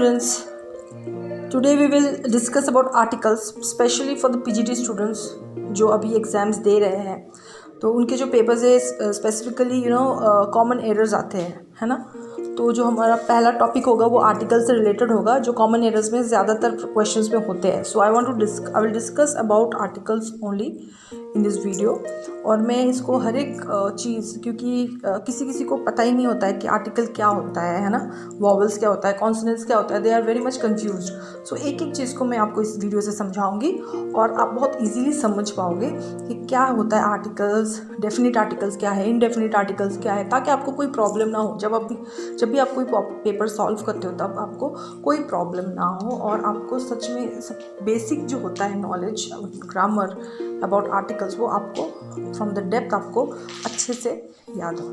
students. Today we will discuss about articles, especially for the PGT students जो अभी exams दे रहे हैं. तो उनके जो पेपर्स है स्पेसिफिकली कॉमन एरर्स आते हैं, है ना. तो जो हमारा पहला टॉपिक होगा वो आर्टिकल से रिलेटेड होगा, जो कॉमन एरर्स में ज़्यादातर क्वेश्चंस में होते हैं. So I will discuss about articles only in this video. और मैं इसको हर एक चीज़, क्योंकि किसी किसी को पता ही नहीं होता है कि आर्टिकल क्या होता है ना, वॉवल्स क्या होता है, कॉन्सोनेंट्स क्या होता है, they are very much confused. So एक एक चीज़ को मैं आपको इस वीडियो से समझाऊंगी और आप बहुत इजीली समझ पाओगे कि क्या होता है आर्टिकल्स, डेफिनेट आर्टिकल्स क्या है, इनडेफिनेट आर्टिकल्स क्या है, ताकि आपको कोई प्रॉब्लम ना हो. जब भी आप कोई पेपर सॉल्व करते हो तब आपको कोई प्रॉब्लम ना हो और आपको सच में सब बेसिक जो होता है नॉलेज, ग्रामर अबाउट आर्टिकल्स, वो आपको फ्रॉम द डेप्थ आपको अच्छे से याद हो.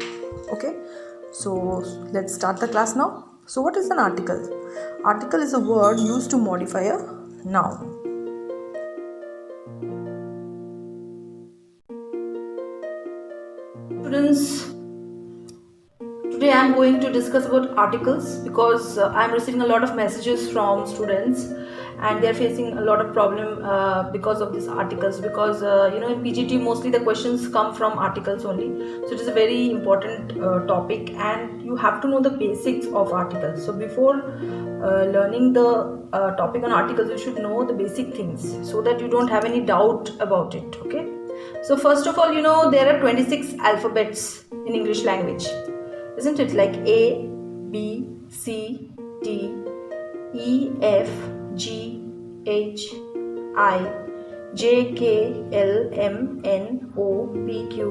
Okay, so let's start the class now. So what is an article? Article is a word used to modify a noun. Students, today I am going to discuss about articles because I am receiving a lot of messages from students and they are facing a lot of problem because of these articles, because in PGT mostly the questions come from articles only. So it is a very important topic and you have to know the basics of articles. So before learning the topic on articles, you should know the basic things so that you don't have any doubt about it. Okay, so first of all, there are 26 alphabets in English language, isn't it? Like A, B, C, D, E, F, G, H, I, J, K, L, M, N, O, P, Q,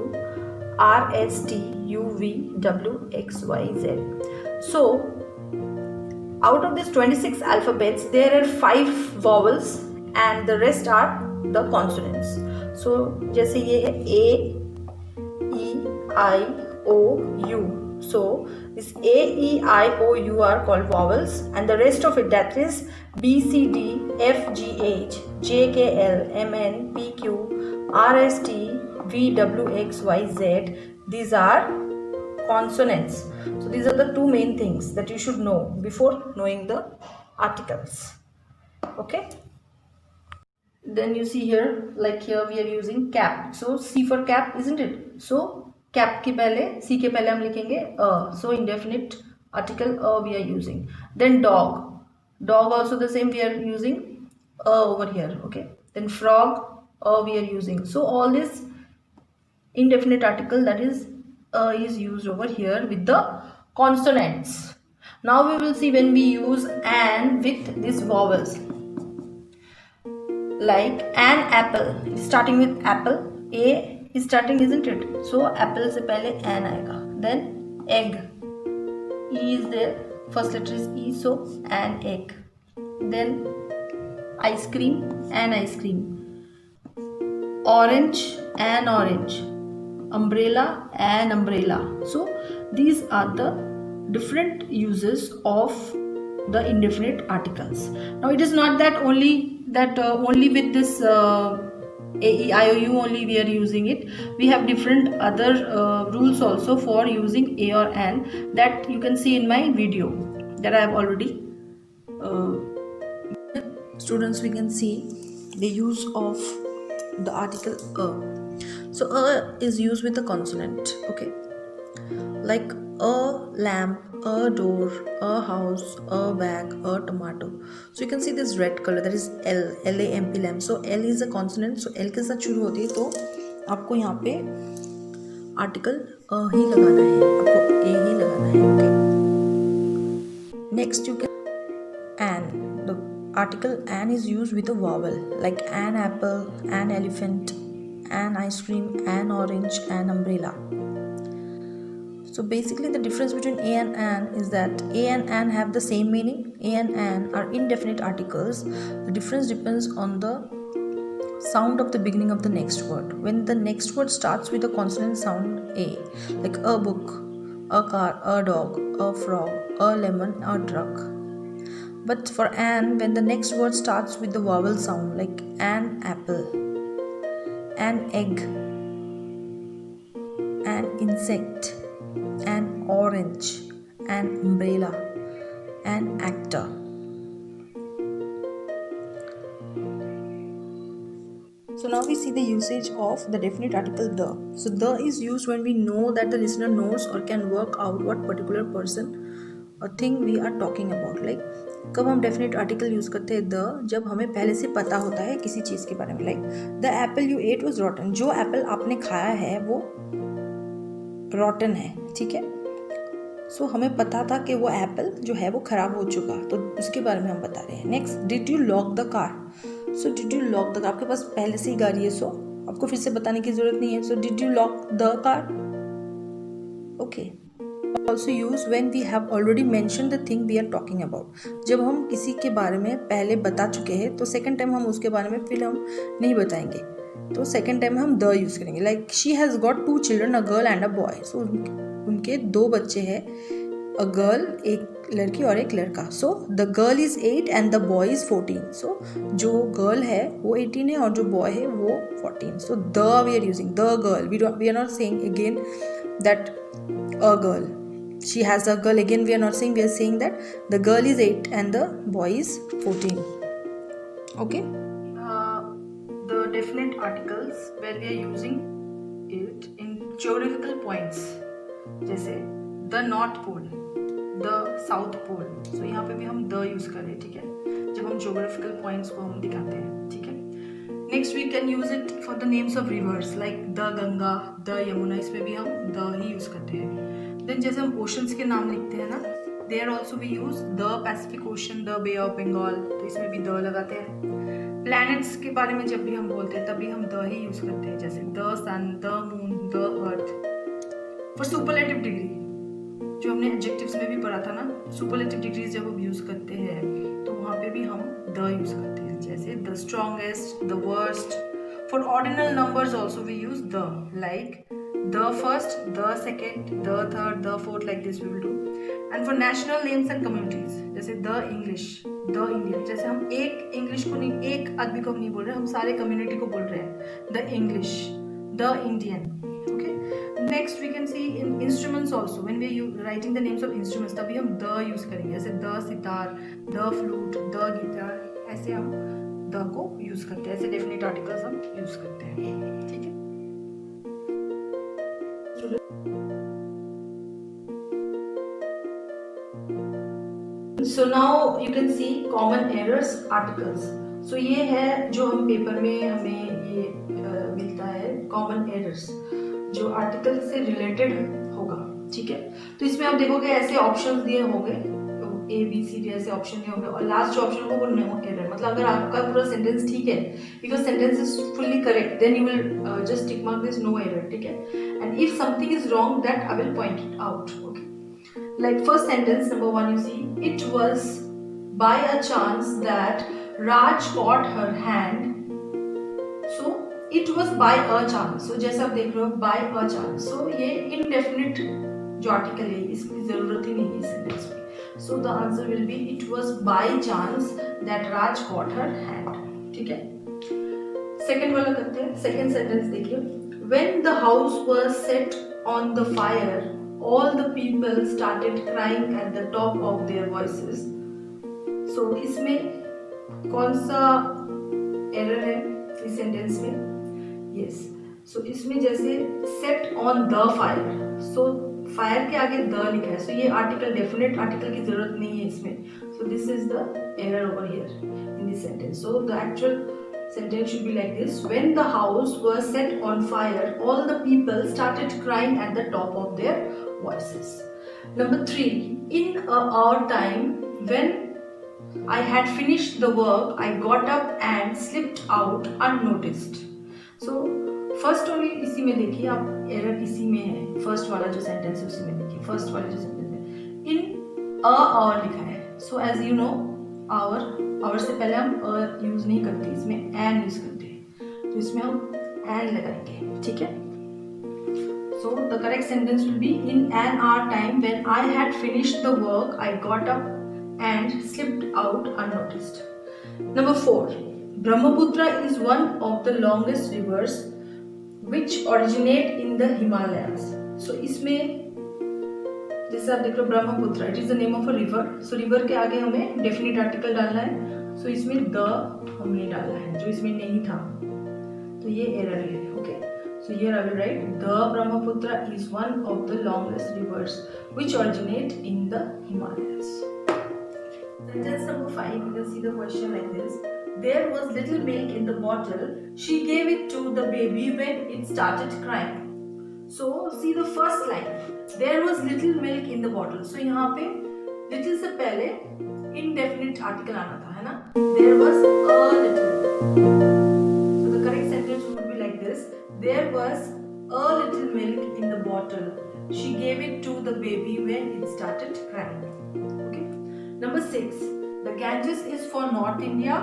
R, S, T, U, V, W, X, Y, Z. So out of these 26 alphabets, there are 5 vowels and the rest are the consonants. So जैसे ये है A, E, I, O, U. So this A, E, I, O, U are called vowels and the rest of it, that is B, C, D, F, G, H, J, K, L, M, N, P, Q, R, S, T, V, W, X, Y, Z, these are consonants. So these are the two main things that you should know before knowing the articles. Okay, then you see here, like here we are using cap. So C for cap, isn't it? So cap के पहले, C के पहले हम लिखेंगे a. So indefinite article a we are using. Then dog also the same, we are using a over here. Okay, then frog, a we are using. So all this indefinite article, that is is used over here with the consonants. Now we will see when we use an with these vowels. Like an apple, starting with apple, A is starting, isn't it? So apple से पहले an आएगा. Then egg, E is there, first letter is E, so an egg. Then ice cream, an ice cream. Orange, an orange. Umbrella, an umbrella. So these are the different uses of the indefinite articles. Now it is not that only with this A, E, I, O, U only we are using it. We have different other rules also for using A or an, that you can see in my video that I have already students. We can see the use of the article a. So a is used with the consonant. Okay, like a lamp, a door, a house, a bag, a tomato. So you can see this red color, that is L, L-A-M-P, lamp. So L is a consonant, so L के साथ शुरू होती है, तो आपको यहाँ पे article a ही लगाना है, आपको a ही लगाना है. Okay, next you can an. The article an is used with a vowel, like an apple, an elephant, an ice cream, an orange, an umbrella. So basically the difference between a and an is that a and an have the same meaning. A and an are indefinite articles. The difference depends on the sound of the beginning of the next word. When the next word starts with the consonant sound A, like a book, a car, a dog, a frog, a lemon, a truck. But for an, when the next word starts with the vowel sound, like an apple, an egg, an insect, an orange, an umbrella, an actor. So now we see the usage of the definite article the. So the is used when we know that the listener knows or can work out what particular person or thing we are talking about. Like कब हम definite article use करते हैं the, जब हमें पहले से पता होता है किसी चीज़ के बारे में. Like the apple you ate was rotten. जो apple आपने खाया है वो rotten है, ठीक है. सो हमें पता था कि वो एप्पल जो है वो ख़राब हो चुका, तो उसके बारे में हम बता रहे हैं. Next, did you lock the car. So did you lock the car, आपके पास पहले से ही गाड़ी है, सो आपको फिर से बताने की ज़रूरत नहीं है. So did you lock the car. Okay. Also use when we have already mention the thing we are talking about. जब हम किसी के बारे में पहले बता चुके हैं तो सेकेंड टाइम हम उसके बारे में फिर हम नहीं बताएंगे, तो सेकेंड टाइम हम द यूज़ करेंगे. Like she has got 2 children, a girl and a boy. So उनके 2 बच्चे हैं, अ गर्ल एक लड़की और एक लड़का. So the girl is 8 and the boy is 14. सो जो गर्ल है वो 18 है और जो बॉय है वो 14. So the we are using the girl. We are not saying again that a girl, she has a girl. Again we are saying that the girl is 8 and the boy is 14. Okay. The definite articles where we are using it in geographical points, जैसे the north pole, the south pole. so यहाँ पे भी हम the use कर रहे हैं, ठीक है, जब हम geographical points को हम दिखाते हैं, ठीक है. Next we can use it for the names of rivers like the Ganga, the Yamuna. इसमें भी हम द ही यूज करते हैं. देन जैसे हम ओशंस के नाम लिखते हैं ना, there also we use the Pacific ocean, the bay of Bengal, तो इसमें भी द लगाते हैं. प्लैनेट्स के बारे में जब भी हम बोलते हैं तभी हम द ही यूज करते हैं, जैसे the sun, the moon, the earth. For superlative degree, जो हमने एडजेक्टिव्स में भी पढ़ा था ना, सुपरलेटिव डिग्रीज जब हम यूज करते हैं तो वहाँ पे भी हम द यूज करते हैं, जैसे the strongest, the worst. For ordinal numbers also we use the, like the first, the second, the third, the fourth, like this we will do. And for national names and communities, जैसे the English, the Indian, जैसे हम एक English को नहीं, एक आदमी को नहीं बोल रहे, हम सारे कम्युनिटी को बोल रहे हैं. the English, the Indian. okay. next we can see in instruments also, when we are writing the names of instruments तभी हम the यूज करेंगे, जैसे the sitar, the flute, the guitar. ऐसे हम the को यूज करते हैं, ऐसे डेफिनेट आर्टिकल्स हम यूज करते हैं, ठीक है. So now you can see common errors articles. So ये है जो हम पेपर में हमें ये मिलता है common errors, जो आर्टिकल से रिलेटेड होगा, ठीक है. तो इसमें आप देखोगे ऐसे ऑप्शंस दिए होंगे, ए बी सी डी ऐसे ऑप्शन दिए होंगे, और लास्ट जो ऑप्शन होगा वो नो एरर. मतलब अगर आपका पूरा सेंटेंस ठीक है, if your sentence is fully correct, then you will just tick mark this no error, ठीक है. And if something is wrong, that I will point it out. Okay. Like first sentence, number 1, you see, it was by a chance that Raj caught her hand. So it was by a chance. So जैसा आप देख रहे हो by a chance. So ये indefinite जो article है इसकी जरूरत ही नहीं है इस sentence में. So the answer will be it was by chance that Raj caught her hand. ठीक है. Second वाला करते हैं. Second sentence देखिए. When the house was set on the fire, all the people started crying at the top of their voices. So इसमें कौन सा error है इस सेंटेंस में? Yes. So इसमें जैसे set on the fire. So fire के आगे the लिखा है. So ये आर्टिकल डेफिनेट आर्टिकल की जरूरत नहीं है इसमें. So this is the error over here in this sentence. So the actual sentence should be like this: when the house was set on fire, all the people started crying at the top of their voices. Number 3, in our time, when I had finished the work, I got up and slipped out unnoticed. So first only इसी में देखिए आप, error इसी में है. First वाला जो sentence है उसी में देखिए, फर्स्ट वाला जो सेंटेंस है इन आवर लिखा है. So as you know, hour से पहले हम यूज नहीं करते, इसमें एन यूज करते हैं, तो इसमें हम एन लगाएंगे, ठीक है. So the correct sentence will be in an hour time when I had finished the work, I got up and slipped out unnoticed. Number 4, Brahmaputra is one of the longest rivers which originate in the Himalayas. So इसमें जैसे आप देख रहे हो Brahmaputra, it is the name of a river. So river के आगे हमें definite article डालना है. सो इसमें द हमने डाला है जो इसमें नहीं था. तो ये एरर है. Okay, so here I will write the Brahmaputra is one of the longest rivers which originate in the Himalayas. Sentence number 5, you can see the question like this. There was little milk in the bottle. She gave it to the baby when it started crying. So see the first line. There was little milk in the bottle. So यहाँ पे little से पहले indefinite article आना था, है ना? There was a little. So the correct sentence would be like this. There was a little milk in the bottle. She gave it to the baby when it started crying. Okay. Number 6. The Ganges is for North India.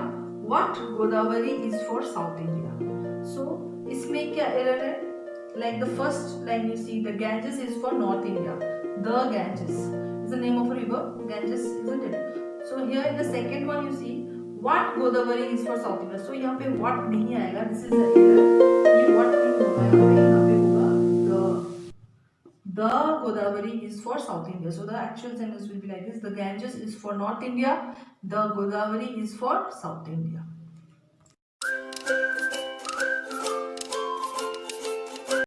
What Godavari is for South India. So इसमें क्या error है? Like the first line you see, the Ganges is for North India. The Ganges is the name of a river. Ganges, isn't it? So here in the second one you see, what Godavari is for South India. So यहाँ पे what नहीं आएगा. This is the error. ये what नहीं होगा यहाँ पे होगा the Godavari is for South India. So the actual sentence will be like this. The Ganges is for North India. The Godavari is for South India.